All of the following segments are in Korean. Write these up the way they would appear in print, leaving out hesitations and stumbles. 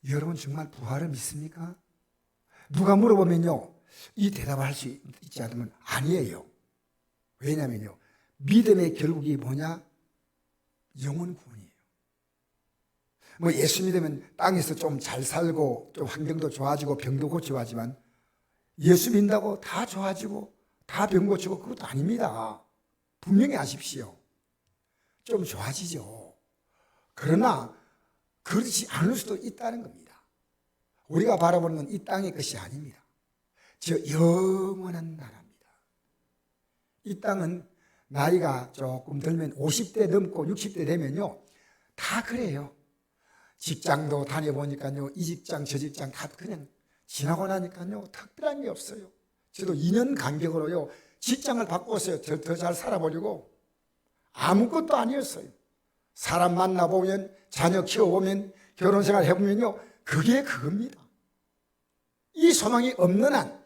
여러분 정말 부활을 믿습니까? 누가 물어보면요, 이 대답을 할 수 있지 않으면 아니에요. 왜냐면요, 믿음의 결국이 뭐냐? 영혼 구원이에요. 뭐 예수 믿으면 땅에서 좀 잘 살고 좀 환경도 좋아지고 병도 고쳐하지만 예수 믿는다고 다 좋아지고 다 병 고치고 그것도 아닙니다. 분명히 아십시오. 좀 좋아지죠. 그러나 그렇지 않을 수도 있다는 겁니다. 우리가 바라보는 건 이 땅의 것이 아닙니다. 저 영원한 나라입니다. 이 땅은 나이가 조금 들면 50대 넘고 60대 되면요, 다 그래요. 직장도 다녀보니까요, 이 직장 저 직장 다 그냥 지나고 나니까요 특별한 게 없어요. 저도 2년 간격으로요 직장을 바꿨어요. 더 잘 살아보려고. 아무것도 아니었어요. 사람 만나보면, 자녀 키워보면, 결혼생활 해보면요, 그게 그겁니다. 이 소망이 없는 한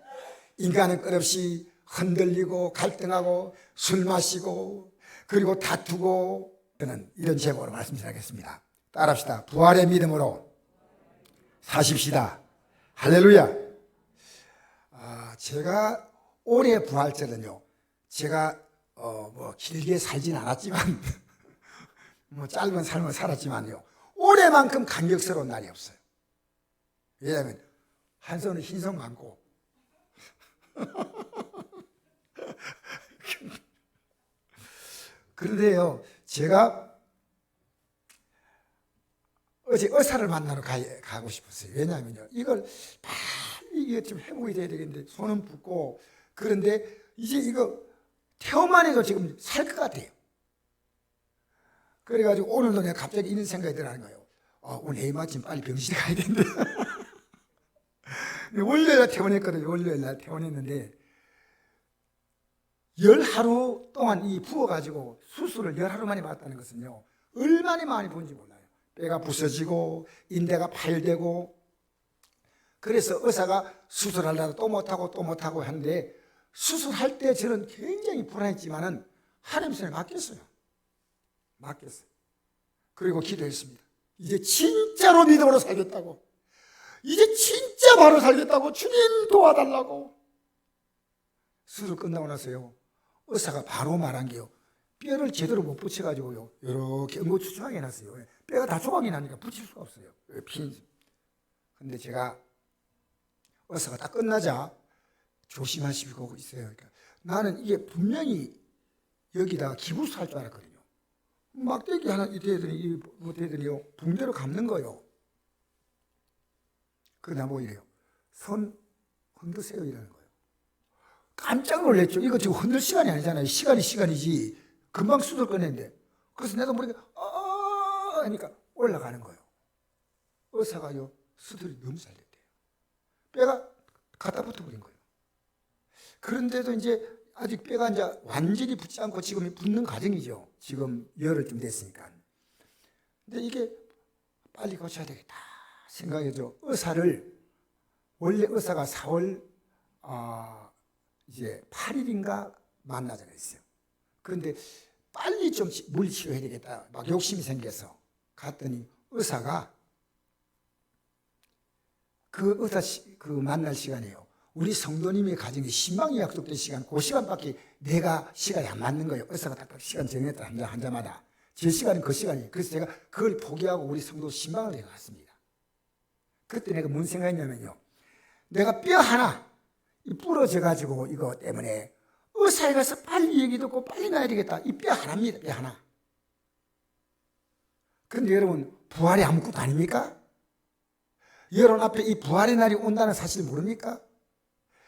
인간은 끝없이 흔들리고 갈등하고 술 마시고 그리고 다투고. 저는 이런 제목으로 말씀드리겠습니다. 따라합시다. 부활의 믿음으로 사십시다. 할렐루야. 제가 올해 부활절은요, 제가 뭐 길게 살진 않았지만 뭐 짧은 삶을 살았지만요, 올해만큼 감격스러운 날이 없어요. 왜냐하면 한 손은 흰손 감고 그런데요, 제가 어제 의사를 만나러 가고 싶었어요. 왜냐하면요, 이걸 빨리 이게 좀 회복이 돼야 되겠는데 손은 붓고, 그런데 이제 이거 태워만 해도 지금 살 것 같아요. 그래가지고 오늘도 내가 갑자기 이런 생각이 들어가는 거예요. 오늘 내일 마침 빨리 병실에 가야 되는데 월요일날 퇴원했거든요. 월요일날 퇴원했는데 10하루 동안 이 부어가지고 수술을 10하루 만에 받았다는 것은요, 얼마나 많이 본지 몰라요. 뼈가 부서지고 인대가 파열되고, 그래서 의사가 수술하려다 또 못하고 또 못하고 하는데, 수술할 때 저는 굉장히 불안했지만은 하나님 손에 맡겼어요. 그리고 기도했습니다. 이제 진짜로 믿음으로 살겠다고, 이제 진짜 바로 살겠다고, 주님 도와달라고. 수술 끝나고 나서요, 의사가 바로 말한 게요, 뼈를 제대로 못 붙여가지고요, 이렇게 응고추추하게 해놨어요. 뼈가 다 조각이 나니까 붙일 수가 없어요. 근데 제가 의사가 다 끝나자 조심하시고 있어요. 그러니까 나는 이게 분명히 여기다가 기부스 할 줄 알았거든요. 막대기 하나 이대더니 못되더니요, 붕대로 감는 거예요. 그러다 뭐 이래요, 손 흔드세요 이러는 거예요. 깜짝 놀랐죠. 이거 지금 흔들 시간이 아니잖아요. 시간이지. 금방 수술 꺼냈는데. 그래서 내가 모르게 하니까 올라가는 거예요. 의사가요, 수술이 너무 잘 됐대요. 뼈가 갖다 붙어버린 거예요. 그런데도 이제 아직 뼈가 이제 완전히 붙지 않고 지금 붙는 과정이죠. 지금 열흘쯤 됐으니까. 근데 이게 빨리 고쳐야 되겠다 생각해서 원래 의사가 4월 이제 8일인가 만나자 그랬어요. 그런데 빨리 좀 물리치료해야 되겠다 막 욕심이 생겨서 갔더니 의사가 그 만날 시간이에요, 우리 성도님의 가정에 신방이 약속된 시간, 그 시간밖에 내가 시간이 안 맞는 거예요. 의사가 딱 시간 정했다, 환자마다. 제 시간은 그 시간이에요. 그래서 제가 그걸 포기하고 우리 성도 신방을 내가 갔습니다. 그때 내가 뭔 생각했냐면요, 내가 뼈 하나 부러져가지고 이거 때문에 의사에 가서 빨리 얘기 듣고 빨리 나야 되겠다. 이 뼈 하나입니다. 뼈 하나. 그런데 여러분, 부활이 아무것도 아닙니까? 여러분 앞에 이 부활의 날이 온다는 사실 모릅니까?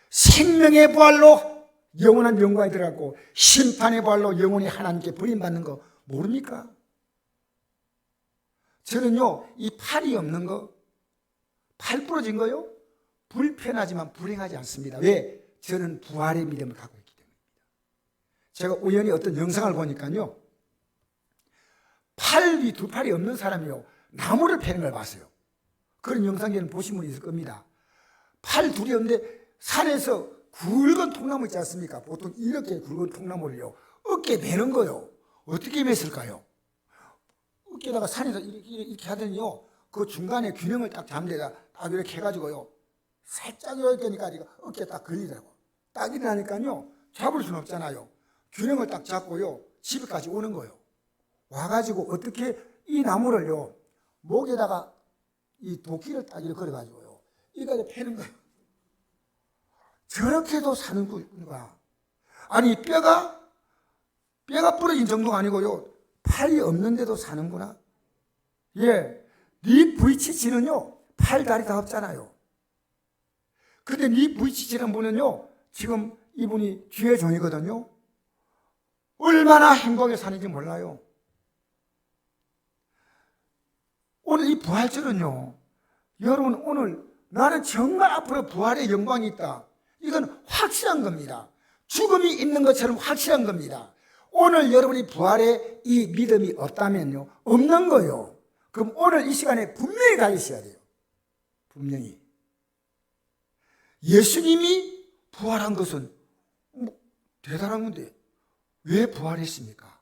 생명의 부활로 영원한 영광이 들어갔고, 심판의 부활로 영원히 하나님께 버림받는 거 모릅니까? 저는요, 이 팔이 없는 거, 팔 부러진 거요, 불편하지만 불행하지 않습니다. 왜? 저는 부활의 믿음을 갖고 있기 때문입니다. 제가 우연히 어떤 영상을 보니까요, 두 팔이 없는 사람이요, 나무를 패는 걸 봤어요. 그런 영상에는 보신 분이 있을 겁니다. 팔 둘이 없는데 산에서 굵은 통나무 있지 않습니까? 보통 이렇게 굵은 통나무를요, 어깨에 매는 거요. 어떻게 맸을까요? 어깨에다가 산에서 이렇게 하더니요, 그 중간에 균형을 딱 잡는 데다 딱 이렇게 해가지고요. 살짝 이렇게 하니까 어깨에 딱 걸리더라고. 딱 일어나니까요. 잡을 수는 없잖아요. 균형을 딱 잡고요. 집에까지 오는 거예요. 와가지고 어떻게 이 나무를요. 목에다가 이 도끼를 딱 이렇게 걸어가지고요. 이까지 패는 거예요. 저렇게도 사는구나. 아니 뼈가 부러진 정도가 아니고요. 팔이 없는데도 사는구나. 예, 니 브이치치는요. 팔, 다리 다 없잖아요. 근데 니 브이치치는 분은요. 지금 이분이 주의 종이거든요. 얼마나 행복하게 사는지 몰라요. 오늘 이 부활절은요. 여러분 오늘 나는 정말 앞으로 부활의 영광이 있다. 이건 확실한 겁니다. 죽음이 있는 것처럼 확실한 겁니다. 오늘 여러분이 부활의 이 믿음이 없다면요. 없는 거예요. 그럼 오늘 이 시간에 분명히 가르쳐야 돼요. 분명히. 예수님이 부활한 것은 대단한 건데 왜 부활했습니까?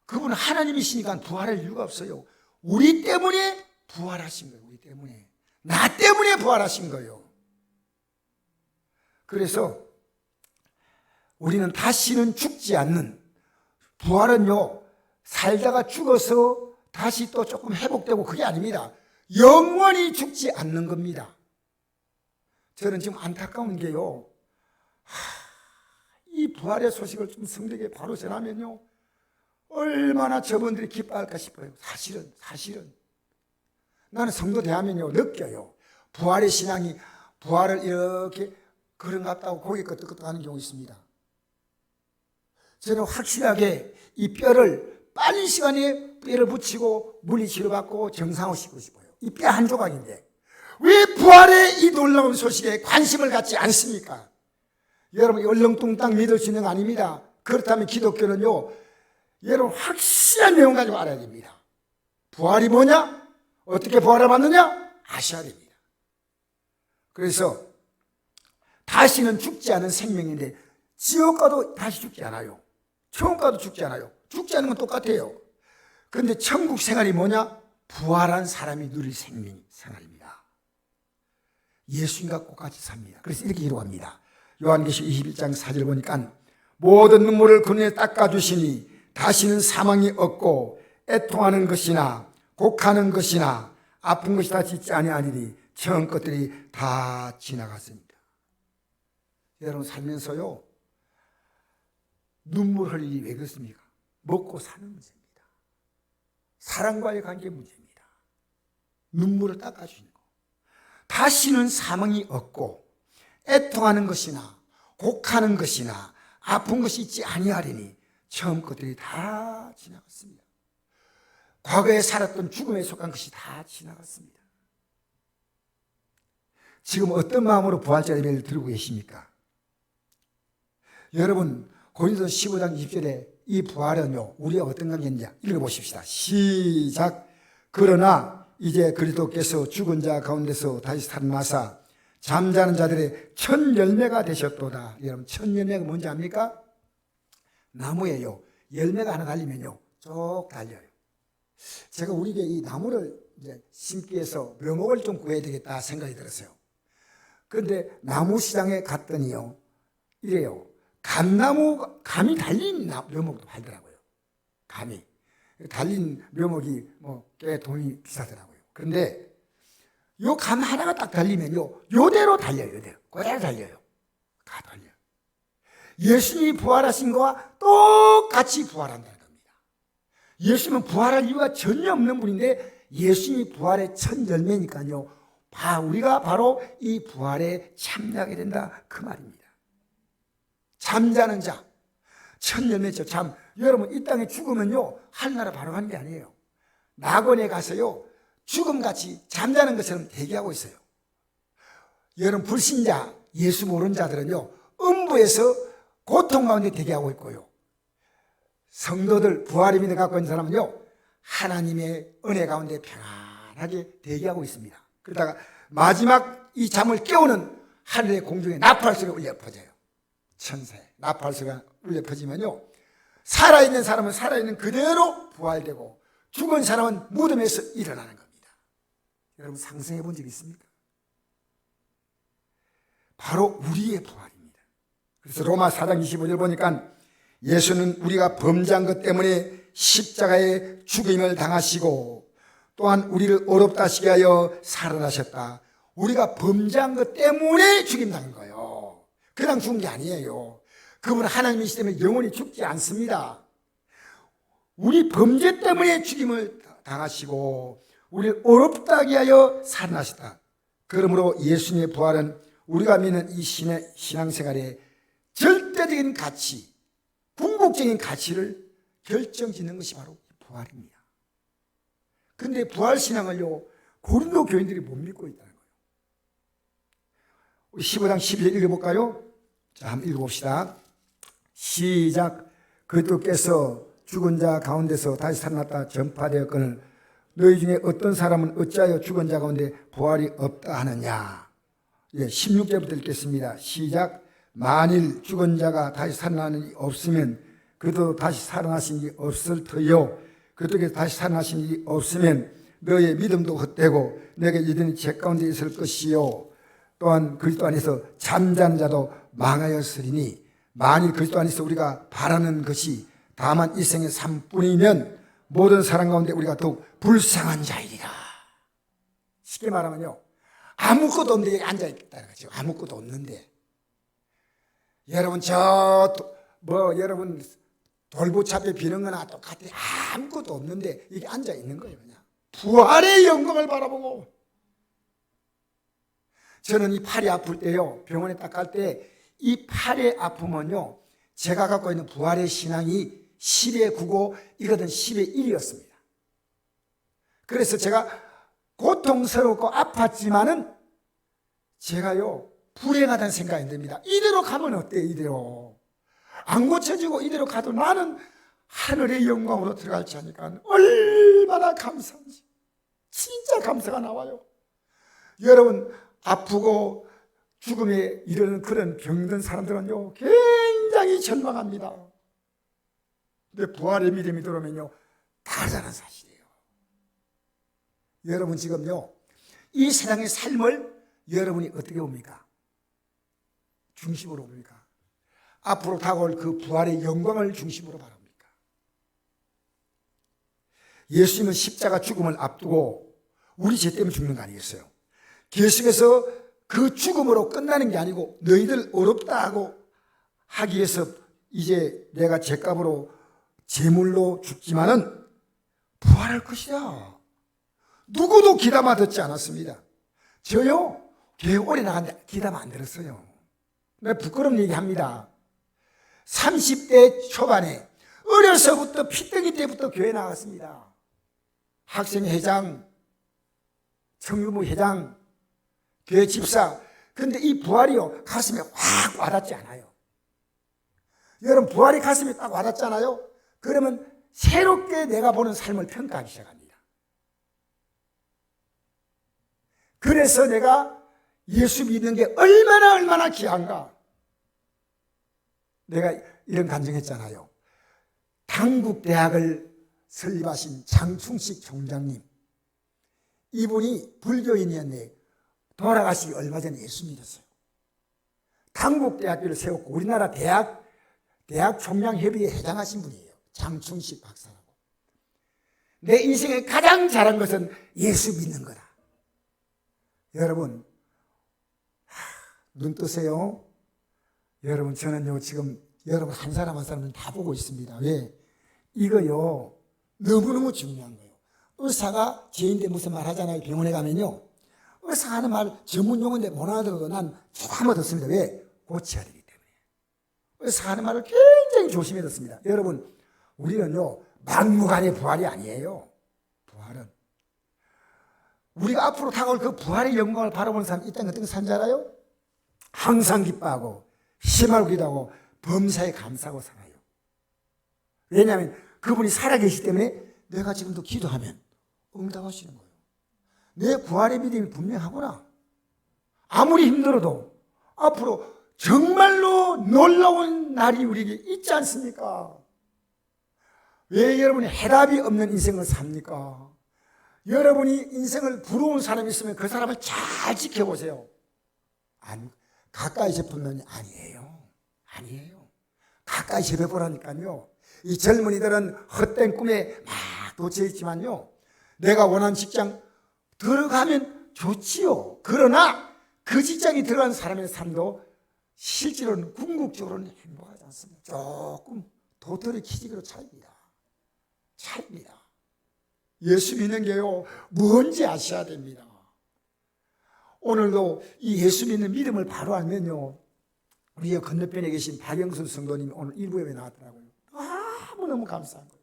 그분은 하나님이시니까 부활할 이유가 없어요. 우리 때문에 부활하신 거예요. 우리 때문에. 나 때문에 부활하신 거예요. 그래서 우리는 다시는 죽지 않는, 부활은요 살다가 죽어서 다시 또 조금 회복되고 그게 아닙니다. 영원히 죽지 않는 겁니다. 저는 지금 안타까운 게요, 이 부활의 소식을 좀 성도에게 바로 전하면요 얼마나 저분들이 기뻐할까 싶어요. 사실은 나는 성도 대하면요 느껴요. 부활의 신앙이 부활을 이렇게 그런가 같다고 고개 끄덕끄덕 하는 경우 있습니다. 저는 확실하게 이 뼈를 빠른 시간에 뼈를 붙이고 물리치료 받고 정상화시키고 싶어요. 이 뼈 한 조각인데 왜 부활의 이 놀라운 소식에 관심을 갖지 않습니까? 여러분 얼렁뚱땅 믿을 수 있는 거 아닙니다. 그렇다면 기독교는요 여러분 확실한 내용 가지고 알아야 됩니다. 부활이 뭐냐? 어떻게 부활을 받느냐? 아셔야 됩니다. 그래서 다시는 죽지 않은 생명인데 지옥 가도 다시 죽지 않아요. 천국 가도 죽지 않아요. 죽지 않은 건 똑같아요. 그런데 천국 생활이 뭐냐? 부활한 사람이 누릴 생활입니다. 예수님과 똑같이 삽니다. 그래서 이렇게 기록합니다. 요한계시록 21장 4절 보니까 모든 눈물을 그눈에 닦아주시니 다시는 사망이 없고 애통하는 것이나 곡하는 것이나 아픈 것이 다시 있지 아니하리니 처음 것들이 다 지나갔습니다. 여러분 살면서요 눈물 흘릴 일이 왜 그렇습니까? 먹고 사는 문제입니다. 사랑과의 관계 문제입니다. 눈물을 닦아주는 거. 다시는 사망이 없고 애통하는 것이나 곡하는 것이나 아픈 것이 있지 아니하리니 처음 것들이 다 지나갔습니다. 과거에 살았던 죽음에 속한 것이 다 지나갔습니다. 지금 어떤 마음으로 부활절 예배를 드리고 계십니까? 여러분 고린도서 15장 20절에 이 부활은요 우리가 어떤 관계인지 읽어보십시다. 시작. 그러나 이제 그리스도께서 죽은 자 가운데서 다시 살아나사 잠자는 자들의 첫 열매가 되셨도다. 여러분 첫 열매가 뭔지 압니까? 나무예요. 열매가 하나 달리면요 쭉 달려요. 제가 우리에게 이 나무를 이제 심기 위해서 묘목을 좀 구해야 되겠다 생각이 들었어요. 그런데 나무 시장에 갔더니요 이래요. 감이 달린 묘목도 팔더라고요. 감이 달린 묘목이 꽤 돈이 비싸더라고요. 그런데 요 감 하나가 딱 달리면요 요대로 달려요. 요대로 그대로 달려요. 다 달려요. 예수님이 부활하신 거와 똑같이 부활한다는 겁니다. 예수님은 부활할 이유가 전혀 없는 분인데 예수님이 부활의 첫 열매니까요 우리가 바로 이 부활에 참여하게 된다 그 말입니다. 잠자는 자, 첫 열매죠. 여러분 이 땅에 죽으면요 하늘나라 바로 가는 게 아니에요. 낙원에 가서요 죽음같이 잠자는 것처럼 대기하고 있어요. 여러분 불신자, 예수 모르는 자들은요 음부에서 고통 가운데 대기하고 있고요. 성도들 부활의 믿음 갖고 있는 사람은요 하나님의 은혜 가운데 편안하게 대기하고 있습니다. 그러다가 마지막 이 잠을 깨우는 하늘의 공중에 나팔 소리가 울려 퍼져요. 천사에 나팔 소리가 울려 퍼지면요 살아있는 사람은 살아있는 그대로 부활되고 죽은 사람은 무덤에서 일어나는 겁니다. 여러분 상상해 본 적 있습니까? 바로 우리의 부활입니다. 그래서 로마 4장 25절 보니까 예수는 우리가 범죄한 것 때문에 십자가에 죽임을 당하시고 또한 우리를 어렵다 하시게 하여 살아나셨다. 우리가 범죄한 것 때문에 죽임당한 거예요. 그냥 죽은 게 아니에요. 그분은 하나님이시기 때문에 영원히 죽지 않습니다. 우리 범죄 때문에 죽임을 당하시고 우리를 어렵다 하게 하여 살아나셨다. 그러므로 예수님의 부활은 우리가 믿는 이 신앙생활의 절대적인 가치, 궁극적인 가치를 결정짓는 것이 바로 부활입니다. 그런데 부활신앙을요, 고린도 교인들이 못 믿고 있다는 거예요. 우리 15장 12절 읽어볼까요? 자, 한번 읽어봅시다. 시작. 그리스도께서 죽은 자 가운데서 다시 살아났다 전파되었거늘 너희 중에 어떤 사람은 어찌하여 죽은 자 가운데 부활이 없다 하느냐. 16절부터 읽겠습니다. 시작. 만일 죽은 자가 다시 살아나는 일이 없으면 그도 다시 살아나신 일이 없을 터요. 그렇게 다시 살아나신 일이 없으면 너의 믿음도 헛되고 내게 이들이 죄 가운데 있을 것이요. 또한 그리스도 안에서 잠자는 자도 망하였으리니 만일 그리스도 안에서 우리가 바라는 것이 다만 일생의 삶뿐이면 모든 사람 가운데 우리가 더욱 불쌍한 자이리라. 쉽게 말하면요, 아무것도 없는데 여기 앉아있다는 거죠. 아무것도 없는데 여러분 여러분 돌보차 앞에 비는 거나 똑같아. 아무것도 없는데 여기 앉아있는 거예요. 그냥 부활의 영광을 바라보고. 저는 이 팔이 아플 때요, 병원에 딱 갈 때 이 팔의 아픔은요, 제가 갖고 있는 부활의 신앙이 10의 9고 이거는 10의 1이었습니다. 그래서 제가 고통스럽고 아팠지만은 제가요, 불행하다는 생각이 안 듭니다. 이대로 가면 어때요? 이대로 안 고쳐지고 이대로 가도 나는 하늘의 영광으로 들어갈지 하니까 얼마나 감사한지, 진짜 감사가 나와요. 여러분, 아프고 죽음에 이르는 그런 병든 사람들은요, 굉장히 절망합니다. 근데 부활의 믿음이 들어오면요, 다르다는 사실이에요. 여러분 지금요, 이 세상의 삶을 여러분이 어떻게 봅니까? 중심으로 봅니까? 앞으로 다가올 그 부활의 영광을 중심으로 바랍니까? 예수님은 십자가 죽음을 앞두고 우리 죄 때문에 죽는 거 아니겠어요? 계속해서 그 죽음으로 끝나는 게 아니고 너희들 어렵다 하고 하기 위해서 이제 내가 죄값으로 제물로 죽지만은 부활할 것이다. 누구도 기담아 듣지 않았습니다. 저요, 교회 오래 나갔는데 기담아 안 들었어요. 내가 부끄러운 얘기합니다. 30대 초반에 어려서부터 피덩이 때부터 교회 나갔습니다. 학생회장, 청유부 회장, 교회 집사. 그런데 이 부활이요, 가슴에 확 와닿지 않아요. 여러분, 부활이 가슴에 딱 와닿잖아요. 그러면 새롭게 내가 보는 삶을 평가하기 시작합니다. 그래서 내가 예수 믿는 게 얼마나 귀한가. 내가 이런 감정했잖아요. 당국대학을 설립하신 장충식 총장님, 이분이 불교인이었는데 돌아가시기 얼마 전에 예수 믿었어요. 당국대학교를 세웠고 우리나라 대학 총장협의회 회장하신 분이에요. 장충식 박사라고. 내 인생에 가장 잘한 것은 예수 믿는 거다. 여러분, 눈 뜨세요. 여러분, 저는요 지금 여러분 한 사람 한 사람은 다 보고 있습니다. 왜? 이거요 너무너무 중요한 거예요. 의사가 죄인데 무슨 말 하잖아요. 병원에 가면요, 의사가 하는 말 전문 용어인데 못 알아들어도 난 다 듣습니다. 왜? 고쳐야 되기 때문에. 의사가 하는 말을 굉장히 조심해 듣습니다. 여러분, 우리는요 막무가내 부활이 아니에요. 부활은 우리가 앞으로 다가올 그 부활의 영광을 바라보는 사람, 이 땅에 어떤 사람인지 알아요? 항상 기뻐하고 희망을 기도하고 범사에 감사하고 살아요. 왜냐하면 그분이 살아계시기 때문에 내가 지금도 기도하면 응답하시는 거예요. 내 부활의 믿음이 분명하구나. 아무리 힘들어도 앞으로 정말로 놀라운 날이 우리에게 있지 않습니까? 왜 여러분이 해답이 없는 인생을 삽니까? 여러분이 인생을 부러운 사람이 있으면 그 사람을 잘 지켜보세요. 아니, 가까이 접으면 아니에요. 아니에요. 가까이 접해보라니까요. 이 젊은이들은 헛된 꿈에 막 도취해 있지만요, 내가 원하는 직장 들어가면 좋지요. 그러나 그 직장이 들어간 사람의 삶도 실제로는 궁극적으로는 행복하지 않습니다. 조금 도토리 키지기로 차입니다. 차입니다. 예수 믿는 게요, 뭔지 아셔야 됩니다. 오늘도 이 예수 믿는 믿음을 바로 알면요, 우리 건너편에 계신 박영순 성도님이 오늘 일부에 나왔더라고요. 너무너무 감사한 거예요.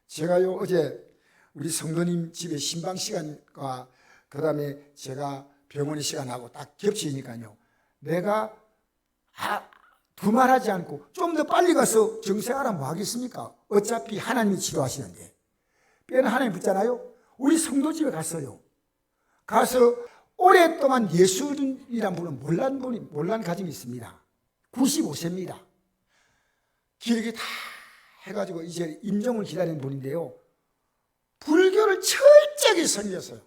제가요, 어제 우리 성도님 집에 신방 시간과 그 다음에 제가 병원의 시간하고 딱 겹치니까요, 내가 두말하지 않고 좀 더 빨리 가서 정색하라 뭐 하겠습니까? 어차피 하나님이 치료하시는데. 뼈는 하나님 붙잖아요. 우리 성도 집에 갔어요. 가서 오랫동안 예수이란 분은 몰란 가정이 있습니다. 95세입니다. 기력이 다 해가지고 이제 임종을 기다리는 분인데요, 불교를 철저하게 섬겼어요.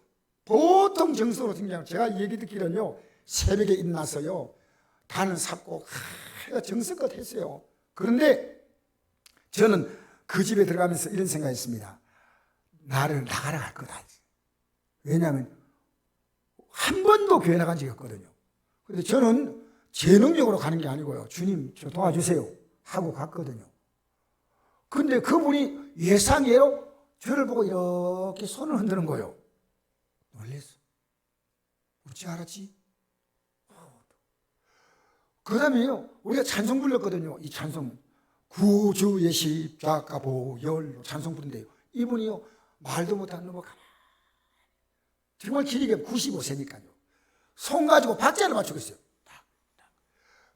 보통 정석으로 등장하고, 제가 얘기 듣기로는요, 새벽에 일어나서요, 단을 삽고 해가 정성껏 했어요. 그런데 저는 그 집에 들어가면서 이런 생각했습니다. 나를 나가라 할 거다. 왜냐하면 한 번도 교회 나간 적이 없거든요. 그런데 저는 제 능력으로 가는 게 아니고요, 주님 저 도와주세요 하고 갔거든요. 근데 그분이 예상외로 저를 보고 이렇게 손을 흔드는 거예요. 놀랬어. 어찌 알았지? 그 다음에요, 우리가 찬송 불렀거든요. 이 찬송, 구주의 십자가 보혈로 찬송 부른대요. 이분이요, 말도 못하는 놈을 가만히, 정말 길이가 95세니까요. 손 가지고 박자를 맞추고 있어요. 탁, 탁.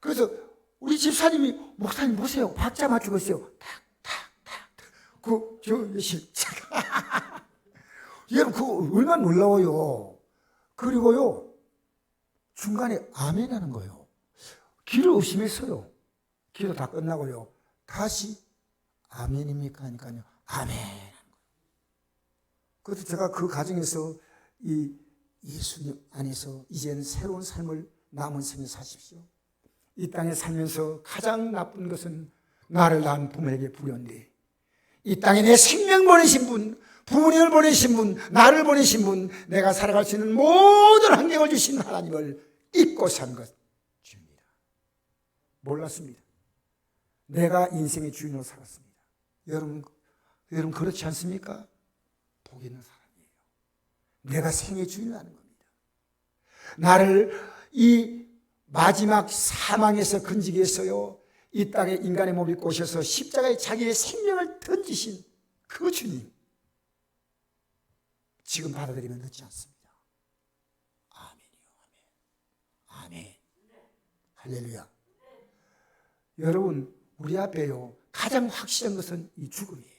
그래서 우리 집사님이, 목사님 보세요, 박자 맞추고 있어요. 탁, 탁, 탁. 구주의 십자가. 여러분, 그거 얼마나 놀라워요. 그리고요, 중간에 아멘 하는 거예요. 귀를 의심했어요. 기도 다 끝나고요, 다시 아멘입니까 하니까요, 아멘. 그래서 제가 그 가정에서 이 예수님 안에서 이제는 새로운 삶을 남은 생에 사십시오. 이 땅에 살면서 가장 나쁜 것은 나를 낳은 부모에게 불효인데, 이 땅에 내 생명 보내신 분, 부모님을 보내신 분, 나를 보내신 분, 내가 살아갈 수 있는 모든 환경을 주신 하나님을 잊고 산 것 주입니다. 몰랐습니다. 내가 인생의 주인으로 살았습니다. 여러분 그렇지 않습니까? 복 있는 사람이에요. 내가 생의 주인이라는 겁니다. 나를 이 마지막 사망에서 건지기 위해서요, 이 땅에 인간의 몸을 입고 오셔서 십자가에 자기의 생명을 던지신 그 주님, 지금 받아들이면 늦지 않습니다. 아멘이요. 아멘. 할렐루야. 여러분, 우리 앞에요, 가장 확실한 것은 이 죽음이에요.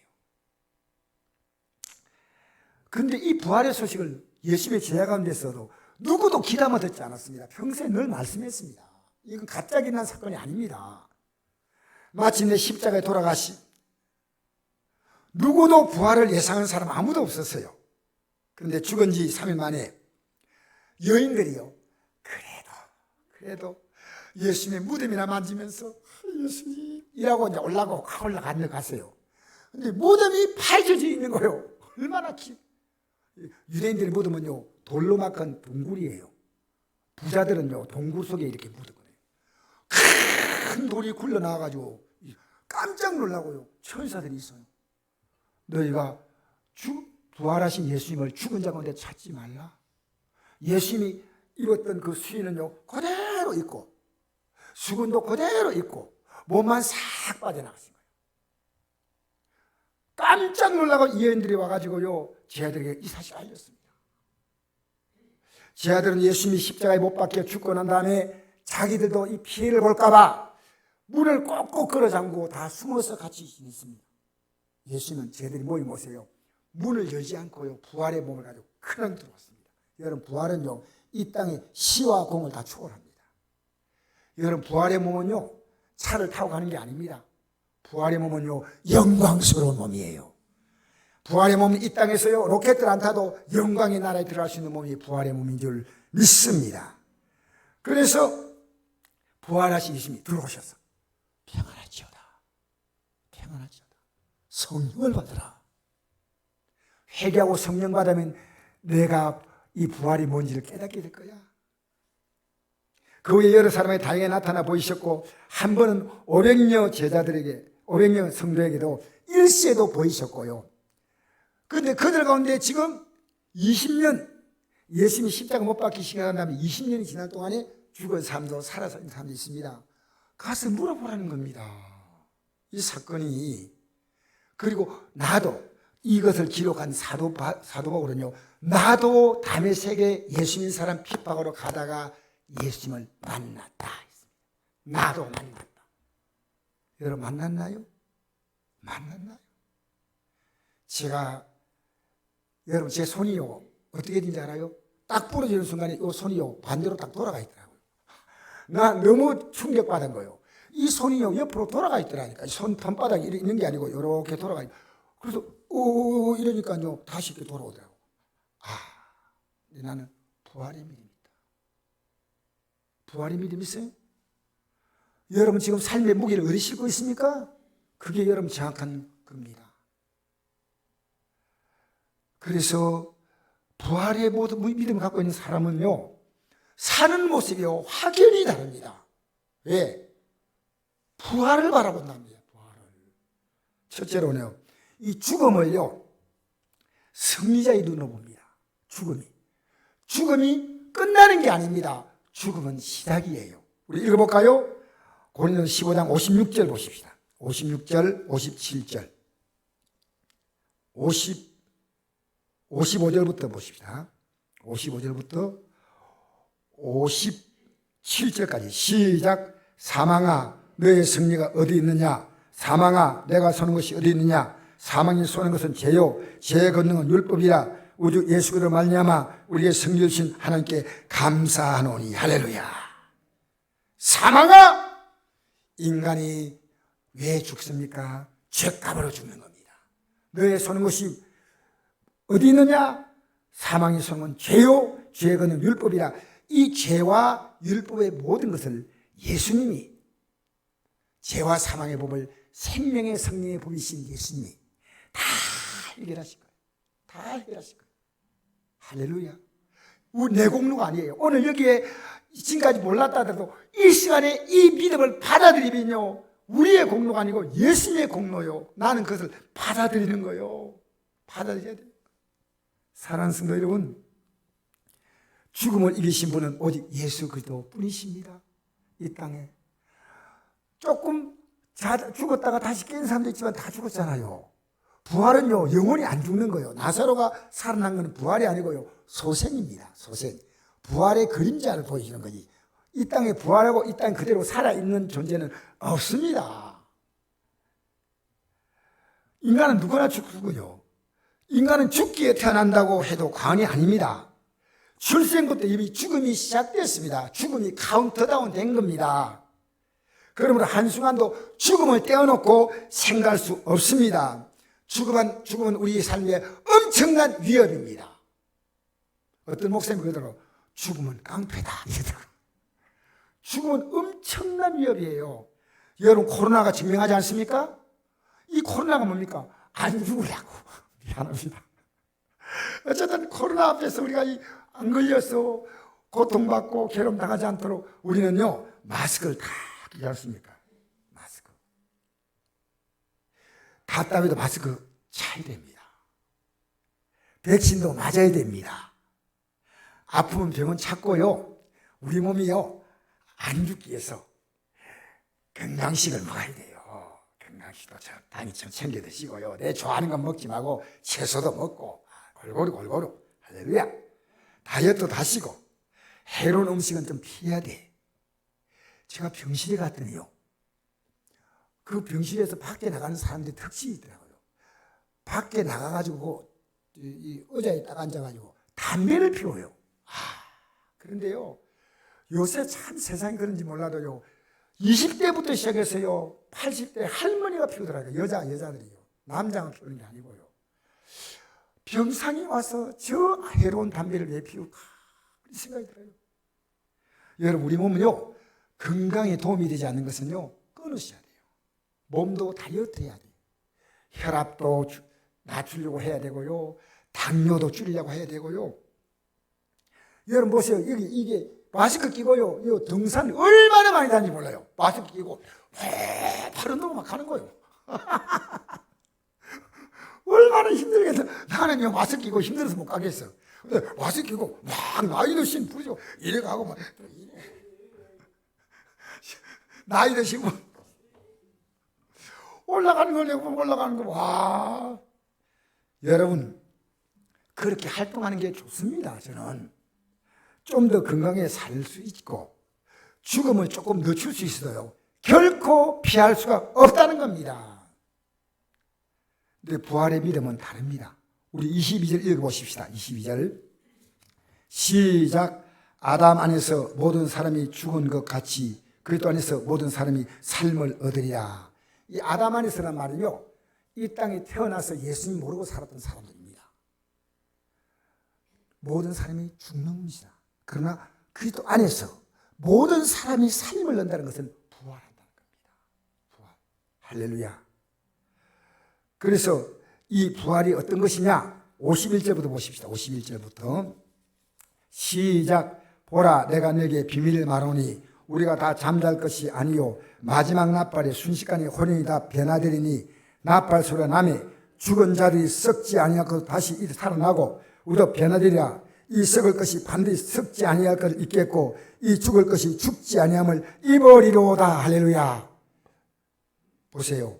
그런데 이 부활의 소식을 예수님의 제자 가운데서도 누구도 귀담아 듣지 않았습니다. 평소에 늘 말씀했습니다. 이건 갑자기 난 사건이 아닙니다. 마침내 십자가에 돌아가시, 누구도 부활을 예상한 사람 아무도 없었어요. 그런데 죽은 지 3일 만에 여인들이요, 그래도 예수님의 무덤이나 만지면서 예수님이라고 이제 올라갔어요. 근데 무덤이 파헤쳐져 있는 거예요. 얼마나 유대인들의 무덤은요, 돌로 막은 동굴이에요. 부자들은요, 동굴 속에 이렇게 묻었거든요. 큰 돌이 굴러 나와가지고 깜짝 놀라고요, 천사들이 있어요. 너희가 부활하신 예수님을 죽은 자 가운데 찾지 말라. 예수님이 입었던 그 수의는요, 그대로 있고, 수건도 그대로 있고, 몸만 싹 빠져나갔어요. 깜짝 놀라고 여인들이 와가지고요, 제자들에게 이 사실을 알렸습니다. 제자들은 예수님이 십자가에 못 박혀 죽고 난 다음에 자기들도 이 피해를 볼까봐 문을 꼭꼭 걸어 잠그고 다 숨어서 같이 있습니다. 예수님은 제자들이 모임 오세요, 문을 열지 않고요, 부활의 몸을 가지고 그냥 들어왔습니다. 여러분, 부활은요, 이 땅의 시와 공을 다 초월합니다. 여러분, 부활의 몸은요, 차를 타고 가는 게 아닙니다. 부활의 몸은요, 영광스러운 몸이에요. 부활의 몸은 이 땅에서요 로켓들 안 타도 영광의 나라에 들어갈 수 있는 몸이 부활의 몸인 줄 믿습니다. 그래서 부활하신 예수님이 들어오셔서 평안할지어다, 평안할지어다, 성령을 받으라. 회개하고 성령 받으면 내가 이 부활이 뭔지를 깨닫게 될 거야. 그 후에 여러 사람의 다행에 나타나 보이셨고, 한 번은 500여 제자들에게, 500여 성도에게도 일시에도 보이셨고요. 그런데 그들 가운데 지금 20년, 예수님이 십자가 못 박히시고 난 다음에 20년이 지난 동안에 죽은 사람도 살아서 있는 사람도 있습니다. 가서 물어보라는 겁니다. 이 사건이. 그리고 나도 이것을 기록한 사도 바울은요, 나도 다메섹에 예수 믿는 사람 핍박으로 가다가 예수님을 만났다 했습니다. 나도 만났다. 여러분 만났나요? 만났나요? 여러분 제 손이요 어떻게 된지 알아요? 딱 부러지는 순간에 이 손이요 반대로 딱 돌아가 있더라고요. 나 너무 충격받은 거예요. 이 손이요 옆으로 돌아가 있더라니까. 손 혓바닥이 있는 게 아니고 이렇게 돌아가 있고. 그래서 이러니까요 다시 이렇게 돌아오더라고요. 나는 부활의 믿음이다. 부활의 믿음 있어요? 여러분 지금 삶의 무게를 어디 싣고 있습니까? 그게 여러분 정확한 겁니다. 그래서 부활의 모든 믿음을 갖고 있는 사람은요, 사는 모습이요 확연히 다릅니다. 왜? 부활을 바라본답니다. 부활을. 첫째로는요, 이 죽음을요 승리자의 눈으로 봅니다. 죽음이 끝나는 게 아닙니다. 죽음은 시작이에요. 우리 읽어볼까요? 고린도서 15장 56절 보십시다. 56절, 57절, 55절부터 보십시다. 55절부터 57절까지 시작. 사망아 너의 승리가 어디 있느냐? 사망아 내가 서는 것이 어디 있느냐? 사망이 쏘는 것은 죄요 죄의 권능은 율법이라. 우주 예수 그리스도로 말미암아 우리에게 승리 주신 하나님께 감사하노니. 할렐루야. 사망아, 인간이 왜 죽습니까? 죄값으로 죽는 겁니다. 너의 쏘는 것이 어디 있느냐? 사망이 쏘는 건 죄요 죄의 권능 율법이라. 이 죄와 율법의 모든 것을 예수님이, 죄와 사망의 법을 생명의 성령의 법이신 예수님이 다 해결하실 거예요. 다 해결하실 거예요. 할렐루야. 내 공로가 아니에요. 오늘 여기에 지금까지 몰랐다 하더라도 이 시간에 이 믿음을 받아들이면요, 우리의 공로가 아니고 예수님의 공로요. 나는 그것을 받아들이는 거예요. 받아들여야 돼요. 사랑하는 성도 여러분, 죽음을 이기신 분은 오직 예수 그리스도 뿐이십니다. 이 땅에 조금 죽었다가 다시 깬 사람도 있지만 다 죽었잖아요. 부활은요 영원히 안 죽는 거예요. 나사로가 살아난 것은 부활이 아니고요 소생입니다. 소생. 부활의 그림자를 보여주는 거지. 이 땅에 부활하고 이 땅 그대로 살아있는 존재는 없습니다. 인간은 누구나 죽고요. 인간은 죽기에 태어난다고 해도 과언이 아닙니다. 출생부터 이미 죽음이 시작됐습니다. 죽음이 카운트다운 된 겁니다. 그러므로 한순간도 죽음을 떼어놓고 생각할 수 없습니다. 죽음은 우리 삶의 엄청난 위협입니다. 어떤 목사님이 그러더라고요. 죽음은 깡패다. 죽음은 엄청난 위협이에요. 여러분 코로나가 증명하지 않습니까? 이 코로나가 뭡니까? 안 죽으려고. 미안합니다. 어쨌든 코로나 앞에서 우리가 안 걸려서 고통받고 괴로움당하지 않도록 우리는요 마스크를 다 끼지 않습니까? 마스크. 답답해도 마스크 차야 됩니다. 백신도 맞아야 됩니다. 아프면 병은 찾고요. 우리 몸이요 안 죽기 위해서 건강식을 먹어야 돼요. 건강식도 적당히 좀 챙겨 드시고요. 내 좋아하는 건 먹지 말고 채소도 먹고 골고루 할렐루야. 다이어트도 하시고 해로운 음식은 좀 피해야 돼. 제가 병실에 갔더니요 그 병실에서 밖에 나가는 사람들이 특징이 있더라고요. 밖에 나가가지고 이 의자에 딱 앉아가지고 담배를 피워요. 그런데요 요새 참 세상이 그런지 몰라도요 20대부터 시작해서요 80대 할머니가 피우더라고요. 여자들이요. 남자가 피우는 게 아니고요. 병상에 와서 저 해로운 담배를 왜 피울까? 그런 생각이 들어요. 여러분, 우리 몸은요, 건강에 도움이 되지 않는 것은요, 끊으셔야 돼요. 몸도 다이어트 해야 돼요. 혈압도 낮추려고 해야 되고요, 당뇨도 줄이려고 해야 되고요. 여러분 보세요. 이게 마스크 끼고요, 이 등산 얼마나 많이 다니는지 몰라요. 마스크 끼고 팔은 넘어 막 가는 거예요. 얼마나 힘들겠어. 나는요, 마스크 끼고 힘들어서 못 가겠어. 근데 마스크 끼고 막 나이 드신 부르죠. 이래 가고 막 나이 드신 분 올라가는 걸 내가 보면 올라가는 거. 와, 여러분 그렇게 활동하는 게 좋습니다. 저는 좀 더 건강하게 살 수 있고 죽음을 조금 늦출 수 있어요. 결코 피할 수가 없다는 겁니다. 근데 부활의 믿음은 다릅니다. 우리 22절 읽어보십시다. 22절 시작. 아담 안에서 모든 사람이 죽은 것 같이 그리스도 안에서 모든 사람이 삶을 얻으리라. 이 아담 안에서란 말은요, 이 땅에 태어나서 예수님 모르고 살았던 사람들입니다. 모든 사람이 죽는 것이다. 그러나 그리스도 안에서 모든 사람이 삶을 얻는다는 것은 부활한다는 겁니다. 부활. 할렐루야. 그래서 이 부활이 어떤 것이냐? 51절부터 보십시다. 51절부터 시작. 보라, 내가 너에게 비밀을 말하노니 우리가 다 잠잘 것이 아니요 마지막 나팔에 순식간에 혼연이 다 변화되리니 나팔 소리가 나매 죽은 자들이 썩지 아니하고 다시 살아나고 우리도 변화되리라. 이 썩을 것이 반드시 썩지 아니할 것을 입겠고 이 죽을 것이 죽지 아니함을 입으리로다. 할렐루야. 보세요.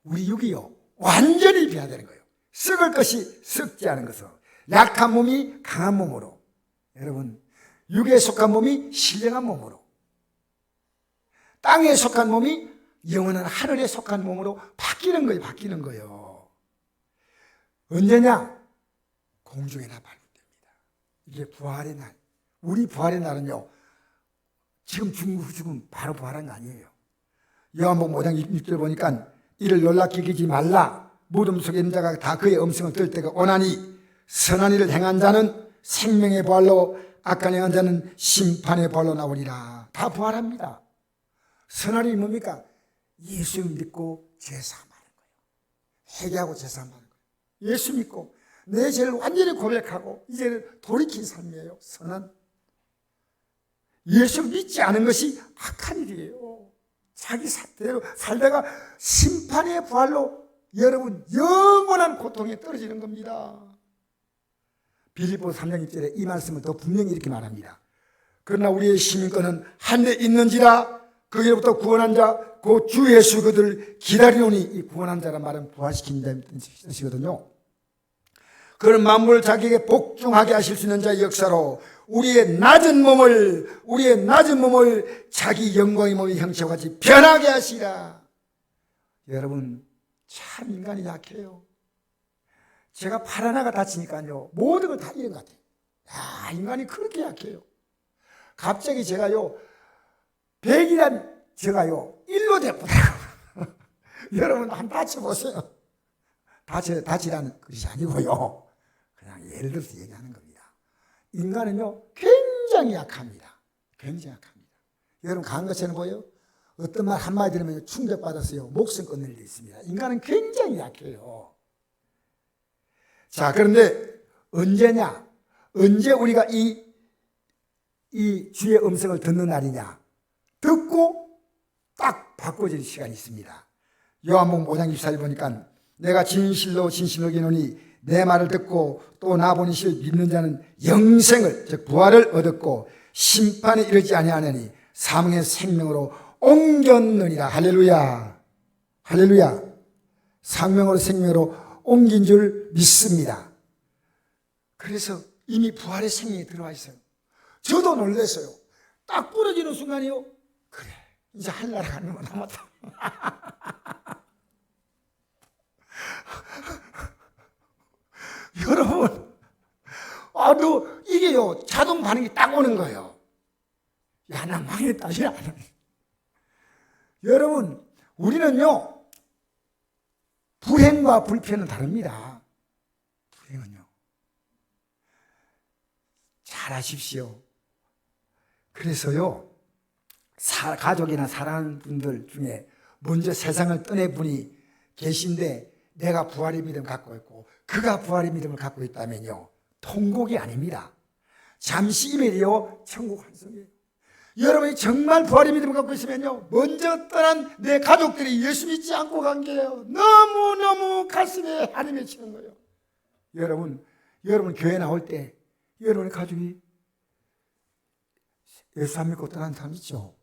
우리 육이요, 완전히 변화되는 거예요. 썩을 것이 썩지 않은 것으로, 약한 몸이 강한 몸으로, 여러분 육에 속한 몸이 신령한 몸으로, 땅에 속한 몸이 영원한 하늘에 속한 몸으로 바뀌는 거예요. 바뀌는 거예요. 언제냐? 공중에 나 발견됩니다. 이게 부활의 날. 우리 부활의 날은요, 지금 죽으면 바로 부활한 거 아니에요. 요한복음 5장 6절 보니까 이를 놀랍게 여기지 말라. 무덤 속에 있는 자가 다 그의 음성을 들을 때가 오나니 선한 일을 행한 자는 생명의 부활로 악한 행한 자는 심판의 부활로 나오리라. 다 부활합니다. 선한 일이 뭡니까? 예수 믿고 죄사함하는 거예요. 회개하고 죄사함하는 거예요. 예수 믿고 내 죄를 완전히 고백하고 이제는 돌이킨 삶이에요. 선한. 예수 믿지 않은 것이 악한 일이에요. 자기 사태로 살다가 심판의 부활로 여러분 영원한 고통에 떨어지는 겁니다. 빌립보서 3장 1절에 이 말씀을 더 분명히 이렇게 말합니다. 그러나 우리의 시민권은 하늘에 있는지라 거기로부터 구원한 자 곧 주 예수 그들을 기다리노니. 이 구원한 자란 말은 부활시킨다는 뜻이거든요. 그런 만물을 자기에게 복종하게 하실 수 있는 자의 역사로 우리의 낮은 몸을 자기 영광의 몸의 형체와 같이 변하게 하시라. 여러분 참 인간이 약해요. 제가 팔 하나가 다치니까요 모든 걸 다 잃은 것 같아요. 야, 인간이 그렇게 약해요. 갑자기 제가요 100이란 제가요 1로 돼버려요. 여러분 한번 다쳐보세요. 다치라는 것이 아니고요, 그냥 예를 들어서 얘기하는 겁니다. 인간은요 굉장히 약합니다. 굉장히 약합니다. 여러분 강한 것처럼 보여요? 어떤 말 한마디 들으면 충격받았어요. 목숨 끊을 일이 있습니다. 인간은 굉장히 약해요. 자, 그런데 언제냐? 언제 우리가 이 주의 음성을 듣는 날이냐? 듣고 딱 바꿔질 시간이 있습니다. 요한복음 5장 24절 보니까 내가 진실로 기노니 내 말을 듣고 또 나 보는 이를 믿는 자는 영생을, 즉 부활을 얻었고 심판에 이르지 아니하느니 사망의 생명으로 옮겼느니라. 할렐루야. 할렐루야. 생명으로 옮긴 줄 믿습니다. 그래서 이미 부활의 생명이 들어와 있어요. 저도 놀랐어요. 딱 부러지는 순간이요, 그래 이제 하늘나라 가는 거 남았다. 여러분, 이게요 자동 반응이 딱 오는 거예요. 야, 나 망했다. 여러분, 우리는요 불행과 불편은 다릅니다. 잘하십시오. 그래서요, 가족이나 사랑하는 분들 중에 먼저 세상을 떠낸 분이 계신데 내가 부활의 믿음을 갖고 있고 그가 부활의 믿음을 갖고 있다면요, 통곡이 아닙니다. 잠시 이면이요, 천국 환송이에요. 여러분이 정말 부활의 믿음을 갖고 있으면요, 먼저 떠난 내 가족들이 예수 믿지 않고 간 게요, 너무너무 가슴에 한이 맺히는 거예요. 여러분 교회 나올 때 여러분의 가족이 예수 안 믿고 떠난 사람 있죠?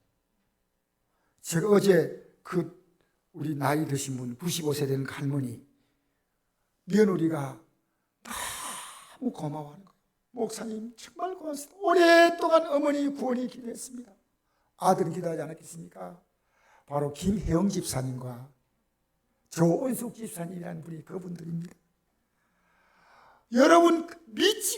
제가 어제 우리 나이 드신 분, 95세 되는 할머니, 며느리가 너무 고마워하는 거예요. 목사님 정말 고맙습니다. 오랫동안 어머니 구원이 기도했습니다. 아들은 기도하지 않았겠습니까? 바로 김혜영 집사님과 조은숙 집사님이라는 분이 그분들입니다. 여러분,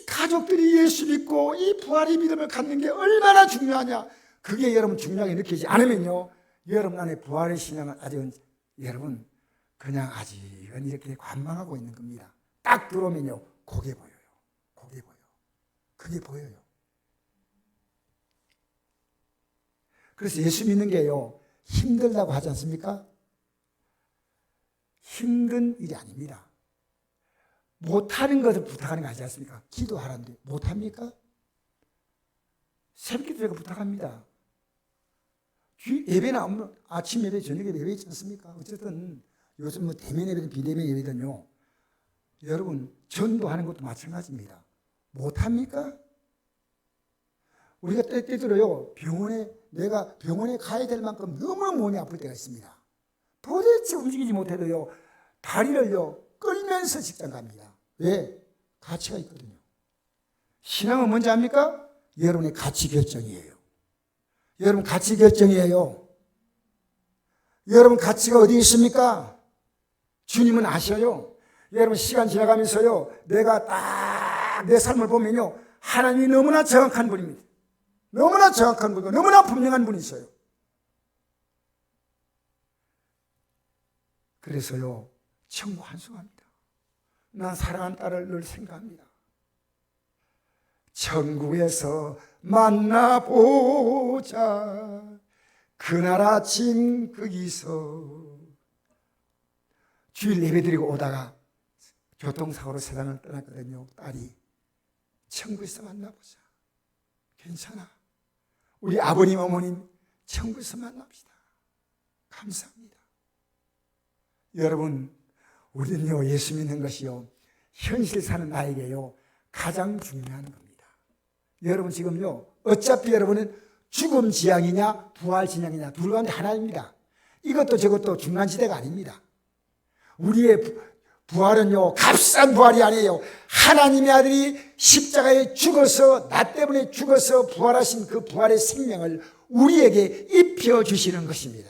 가족들이 예수 믿고 이 부활의 믿음을 갖는 게 얼마나 중요하냐. 그게 여러분 중요하게 느끼지 않으면요, 여러분 안에 부활의 신앙은 아직은 여러분 그냥 아직은 이렇게 관망하고 있는 겁니다. 딱 들어오면요, 그게 보여요. 그게 보여요. 그래서 예수 믿는 게요, 힘들다고 하지 않습니까? 힘든 일이 아닙니다. 못하는 것을 부탁하는 거 아니지 않습니까? 기도하라는데 못합니까? 새벽 기도가 부탁합니다. 예배나 아침 예배, 저녁 예배 있지 않습니까? 어쨌든 요즘 뭐 대면 예배든 비대면 예배든요, 여러분 전도하는 것도 마찬가지입니다. 못합니까? 우리가 때때로요, 내가 병원에 가야 될 만큼 너무 몸이 아플 때가 있습니다. 도대체 움직이지 못해도요, 다리를요 끌면서 직장 갑니다. 왜? 가치가 있거든요. 신앙은 뭔지 압니까? 여러분의 가치 결정이에요. 여러분 가치 결정이에요. 여러분 가치가 어디 있습니까? 주님은 아셔요. 여러분 시간 지나가면서요, 내가 딱 내 삶을 보면요, 하나님이 너무나 정확한 분입니다. 너무나 정확한 분이고 너무나 분명한 분이셔요. 그래서요, 천국 환송합니다. 난 사랑하는 딸을 늘 생각합니다. 천국에서 만나보자, 그날 아침 거기서. 주일 예배드리고 오다가 교통사고로 세상을 떠났거든요. 딸이 천국에서 만나보자. 괜찮아. 우리 아버님 어머님 천국에서 만납시다. 감사합니다. 여러분, 우리는요, 예수 믿는 것이요, 현실 사는 나에게요 가장 중요한 겁니다. 여러분 지금요, 어차피 여러분은 죽음 지향이냐 부활 지향이냐 둘 가운데 하나입니다. 이것도 저것도 중간지대가 아닙니다. 우리의 부활은요, 값싼 부활이 아니에요. 하나님의 아들이 십자가에 죽어서, 나 때문에 죽어서 부활하신 그 부활의 생명을 우리에게 입혀주시는 것입니다.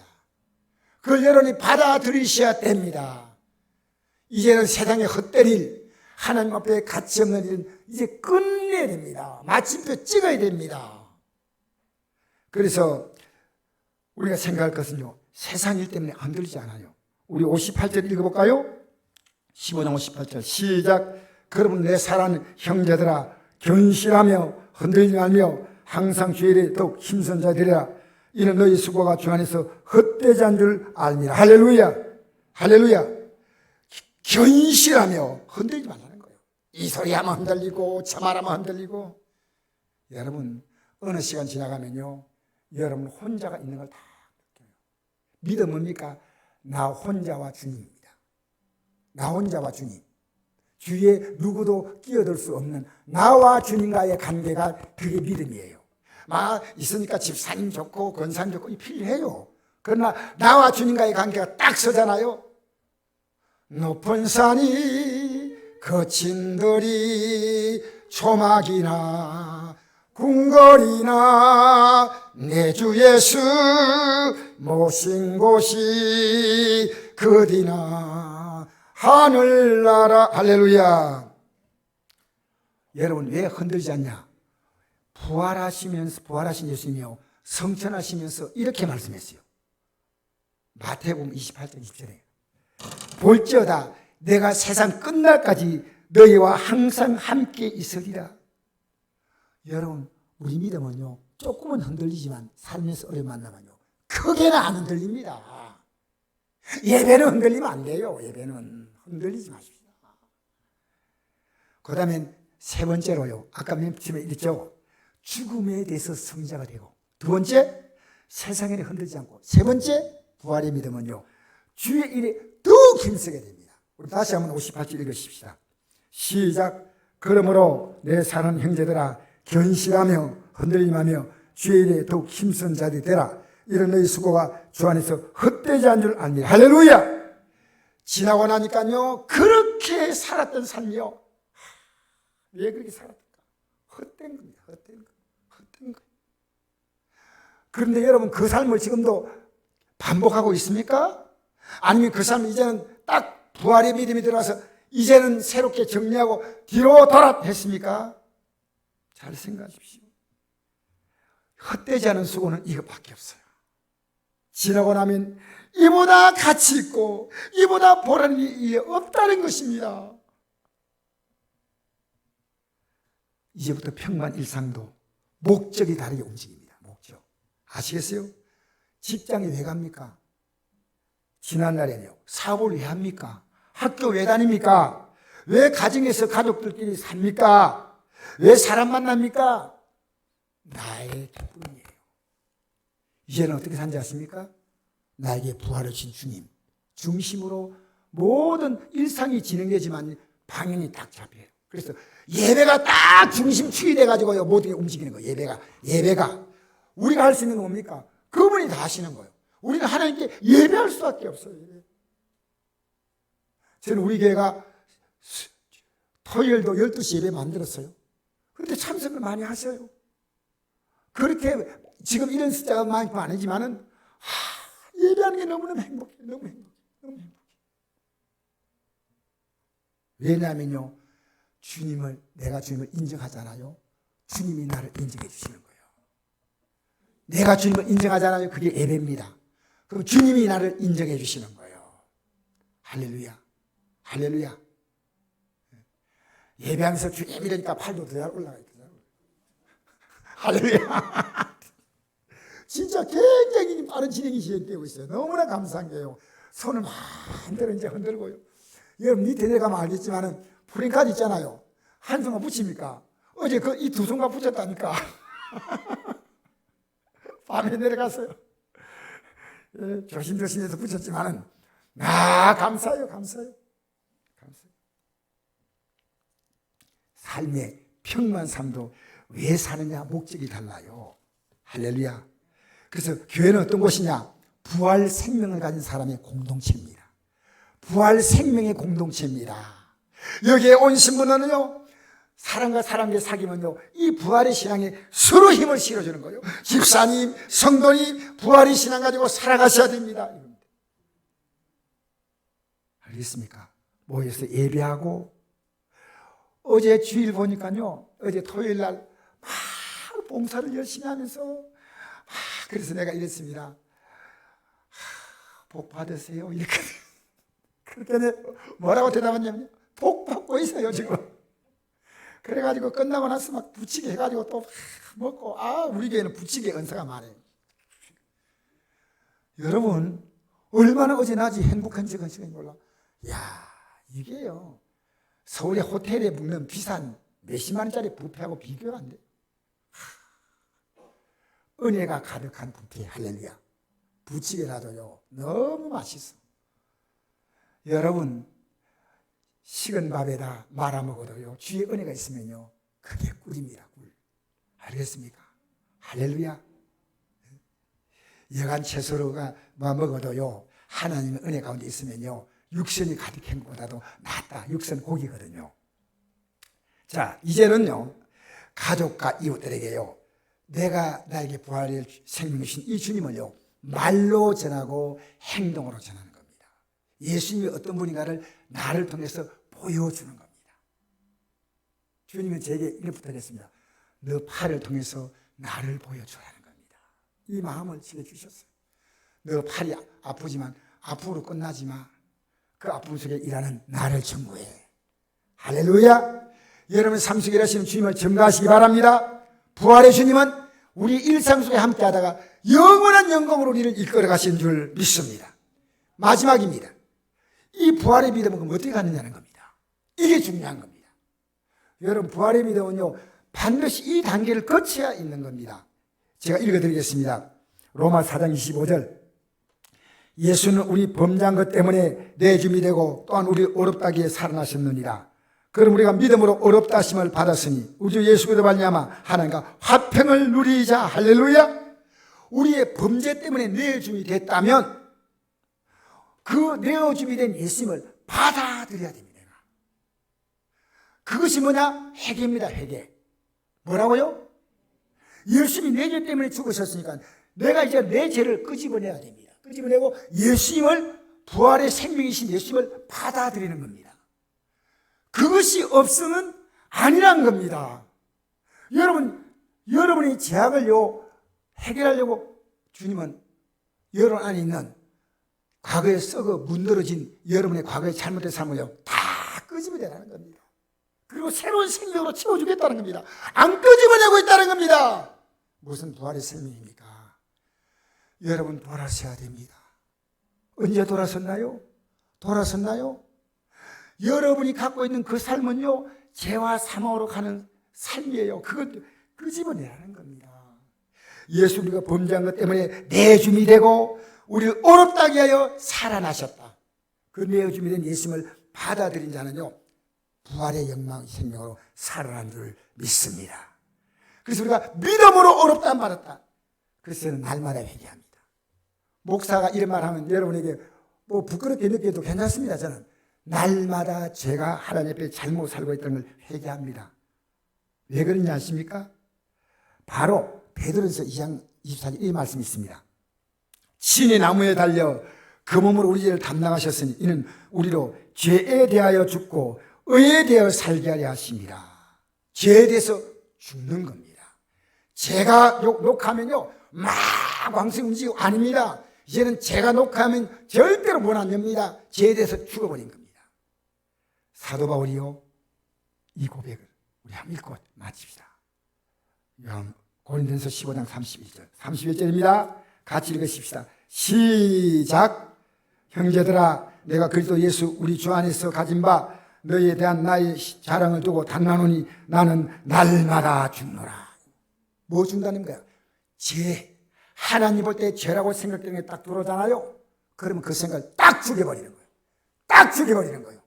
그걸 여러분이 받아들이셔야 됩니다. 이제는 세상의 헛된 일, 하나님 앞에 가치 없는 일은 이제 끝내야 됩니다. 마침표 찍어야 됩니다. 그래서 우리가 생각할 것은요, 세상 일 때문에 안 들리지 않아요. 우리 58절 읽어볼까요? 15장 58절 시작. 그러면 내 사랑하는 형제들아, 견실하며 흔들리지 말며 항상 주일에 더욱 힘선 자 되리라. 이는 너희 수고가 주 안에서 헛되지 않은 줄 알미라. 할렐루야, 할렐루야. 견실하며 흔들리지 말라는 거예요. 이 소리 하면 흔들리고 저 말하면 흔들리고. 여러분 어느 시간 지나가면요, 여러분 혼자가 있는 걸 다 느껴요. 믿음 뭡니까? 나 혼자와 주님입니다. 나 혼자와 주님. 주위에 누구도 끼어들 수 없는 나와 주님과의 관계가 그게 믿음이에요. 있으니까 집사님 좋고 권사님 좋고 필요해요. 그러나 나와 주님과의 관계가 딱 서잖아요. 높은 산이 거친 들이 초막이나 궁궐이나 내 주 예수 모신 곳이 그디나 하늘나라. 할렐루야. 여러분 왜 흔들지 않냐? 부활하신 예수님이요, 성천하시면서 이렇게 말씀했어요. 마태복음 28장 20절에 볼지어다 내가 세상 끝날까지 너희와 항상 함께 있으리라. 여러분, 우리 믿음은요, 조금은 흔들리지만 삶에서 어려움 만나면요, 크게는 안 흔들립니다. 예배는 흔들리면 안 돼요. 예배는 흔들리지 마십시오. 그 다음에 세 번째로요, 아까 맨 처음에 읽었죠. 죽음에 대해서 승자가 되고, 두 번째, 세상에는 흔들리지 않고, 세 번째, 부활의 믿음은요, 주의 일에 더 힘쓰게 됩니다. 우리 다시 한번 58절 읽으십시다. 시작. 그러므로 내 사는 형제들아, 견실하며 흔들림하며 주의 일에 더욱 힘쓴 자들이 되라. 이런 너희 수고가 주 안에서 헛되지 않은 줄 압니다. 할렐루야. 지나고 나니까요, 그렇게 살았던 삶이요, 왜 그렇게 살았을까? 헛된 겁니다. 헛된 거. 그런데 여러분, 그 삶을 지금도 반복하고 있습니까? 아니면 그 삶은 이제는 딱 부활의 믿음이 들어와서 이제는 새롭게 정리하고 뒤로 돌아했습니까? 잘 생각하십시오. 헛되지 않은 수고는 이것밖에 없어요. 지나고 나면 이보다 가치 있고 이보다 보람 일이 없다는 것입니다. 이제부터 평범한 일상도 목적이 다르게 움직입니다. 목적. 아시겠어요? 직장에 왜 갑니까? 지난날에는요, 사업을 왜 합니까? 학교 왜 다닙니까? 왜 가정에서 가족들끼리 삽니까? 왜 사람 만납니까? 나의 기쁨이에요. 이제는 어떻게 산지 아십니까? 나에게 부활을 신 주님 중심으로 모든 일상이 진행되지만 방향이 딱 잡혀요. 그래서 예배가 딱 중심축이 돼가지고요, 모든 게 움직이는 거예요. 예배가 우리가 할 수 있는 건 뭡니까? 그분이 다 하시는 거예요. 우리는 하나님께 예배할 수밖에 없어요. 저는 우리 교회가 토요일도 12시 예배 만들었어요. 그런데 참석을 많이 하셔요. 그렇게 지금 이런 숫자가 많고 아니지만은 예배하는 게 너무너무 행복해. 너무 행복해. 왜냐하면요, 내가 주님을 인정하잖아요. 주님이 나를 인정해 주시는 거예요. 내가 주님을 인정하잖아요. 그게 예배입니다. 그럼 주님이 나를 인정해 주시는 거예요. 할렐루야. 할렐루야. 예배하면서 주님 이러니까 팔도 더 잘 올라가요. 할렐루야. 진짜 굉장히 빠른 진행이 진행되고 있어요. 너무나 감사한 게요, 손을 마음대로 이제 흔들고요. 여러분 밑에 내려가면 알겠지만은 프랭카드 있잖아요. 한 손만 붙입니까? 어제 이 두 손만 붙였다니까. 밤에 내려갔어요. 예, 조심조심해서 붙였지만은 감사해요. 삶의 평범한 삶도 왜 사느냐, 목적이 달라요. 할렐루야. 그래서 교회는 어떤 곳이냐? 부활 생명을 가진 사람의 공동체입니다. 부활 생명의 공동체입니다. 여기에 온 신부는요, 사람과 사람과 사귀면요, 이 부활의 신앙에 서로 힘을 실어주는 거예요. 집사님, 성도님, 부활의 신앙 가지고 살아가셔야 됩니다. 알겠습니까? 모여서 예배하고, 어제 주일 보니까요, 어제 토요일 날 막 봉사를 열심히 하면서 그래서 내가 이랬습니다. 복 받으세요. 이렇게. 그렇게 뭐라고 대답했냐면요, 복 받고 있어요, 지금. 그래가지고 끝나고 나서 막 부치게 해가지고 또 먹고, 우리 교회는 부치게 은사가 많아요. 여러분, 얼마나 어제 낮이 행복한지 몰라. 이게요, 서울의 호텔에 묵는 비싼 몇십만 원짜리 뷔페하고 비교가 안 돼요. 은혜가 가득한 뷔페, 할렐루야. 부치게라도요, 너무 맛있어. 여러분, 식은 밥에다 말아 먹어도요, 주의 은혜가 있으면요, 그게 꿀입니다, 꿀. 알겠습니까? 할렐루야. 여간 채소로가 먹어도요, 하나님의 은혜 가운데 있으면요, 육선이 가득한 것보다도 낫다. 육선 고기거든요. 자, 이제는요, 가족과 이웃들에게요, 내가 나에게 부활의 생명을 주신 이 주님을요, 말로 전하고 행동으로 전하는 겁니다. 예수님이 어떤 분인가를 나를 통해서 보여주는 겁니다. 주님은 제게 이렇게 부탁했습니다. 너 팔을 통해서 나를 보여주라는 겁니다. 이 마음을 지켜 주셨어요. 너 팔이 아프지만 아픔으로 끝나지 마. 그 아픔 속에 일하는 나를 청구해. 할렐루야. 여러분 삶 속에 일하시는 주님을 증거하시기 바랍니다. 부활의 주님은 우리 일상 속에 함께 하다가 영원한 영광으로 우리를 이끌어 가신 줄 믿습니다. 마지막입니다. 이 부활의 믿음은 그럼 어떻게 가느냐는 겁니다. 이게 중요한 겁니다. 여러분, 부활의 믿음은요, 반드시 이 단계를 거쳐야 있는 겁니다. 제가 읽어드리겠습니다. 로마 4장 25절. 예수는 우리 범죄한 것 때문에 내 주이 되고 또한 우리 어렵다기에 살아나셨느니라. 그럼 우리가 믿음으로 어렵다 하심을 받았으니 우리 주 예수 그리스도로 말미암아 하나님과 화평을 누리자. 할렐루야. 우리의 범죄 때문에 내어줌이 됐다면 그 내어줌이 된 예수님을 받아들여야 됩니다. 그것이 뭐냐? 회개입니다. 회개. 뭐라고요? 예수님이 내 죄 때문에 죽으셨으니까 내가 이제 내 죄를 끄집어내야 됩니다. 끄집어내고 예수님을, 부활의 생명이신 예수님을 받아들이는 겁니다. 그것이 없으면 아니란 겁니다. 여러분이 죄악을요 해결하려고 주님은 여러분 안에 있는 과거에 썩어 문드러진 여러분의 과거의 잘못된 삶을요 다 끄집어내라는 겁니다. 그리고 새로운 생명으로 채워주겠다는 겁니다. 안 끄집어내고 있다는 겁니다. 무슨 부활의 생명입니까? 여러분, 돌아서야 됩니다. 언제 돌아섰나요? 돌아섰나요? 여러분이 갖고 있는 그 삶은요 죄와 사망으로 가는 삶이에요. 그것 끄집어내라는 겁니다. 예수 우리가 범죄한 것 때문에 내줌이 되고 우리를 어렵다게 하여 살아나셨다. 그 내줌이 된 예수님을 받아들인 자는요 부활의 영광 생명으로 살아난 줄 믿습니다. 그래서 우리가 믿음으로 어렵다 말았다. 그래서 저는 날마다 회개합니다. 목사가 이런 말 하면 여러분에게 뭐 부끄럽게 느껴도 괜찮습니다. 저는 날마다 제가 하나님 앞에 잘못 살고 있다는 걸 회개합니다. 왜 그런지 아십니까? 바로 베드로전서 2장 24절 이 말씀이 있습니다. 신이 나무에 달려 그 몸으로 우리 죄를 담당하셨으니 이는 우리로 죄에 대하여 죽고 의에 대하여 살게 하려 하심이라. 죄에 대해서 죽는 겁니다. 죄가 녹하면요 막 왕성 움직이고 아닙니다. 이제는 죄가 녹하면 절대로 못 앉습니다. 죄에 대해서 죽어버린 겁니다. 사도 바울이요 이 고백을 우리 한번 읽고 마칩시다. 고린도전서 15장 31절입니다. 같이 읽으십시다. 시작. 형제들아, 내가 그리스도 예수 우리 주 안에서 가진 바 너희에 대한 나의 자랑을 두고 단나노니 나는 날마다 죽노라. 뭐 죽는다는 거야? 죄. 하나님 볼 때 죄라고 생각되는 게 딱 들어오잖아요. 그러면 그 생각을 딱 죽여버리는 거예요. 딱 죽여버리는 거예요.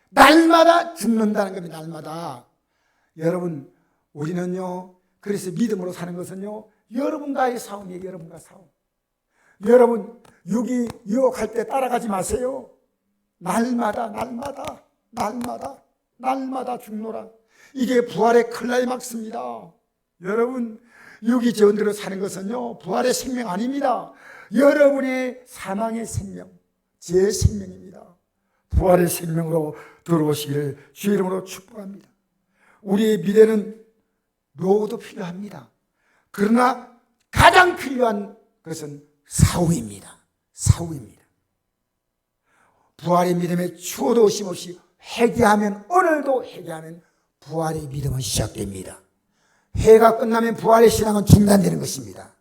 날마다 죽는다는 겁니다. 날마다. 여러분, 우리는요 그래서 믿음으로 사는 것은요 여러분과의 싸움이에요. 여러분과 싸움. 여러분 유혹할 때 따라가지 마세요. 날마다 죽노라. 이게 부활의 클라이막스입니다. 여러분, 유기죄원대로 사는 것은요 부활의 생명 아닙니다. 여러분의 사망의 생명, 제 생명입니다. 부활의 생명으로 들어오시기를 주의 이름으로 축복합니다. 우리의 미래는 노후도 필요합니다. 그러나 가장 필요한 것은 사후입니다. 사후입니다. 부활의 믿음에 추호도 오심 없이 회개하면, 오늘도 회개하면 부활의 믿음은 시작됩니다. 회개가 끝나면 부활의 신앙은 중단되는 것입니다.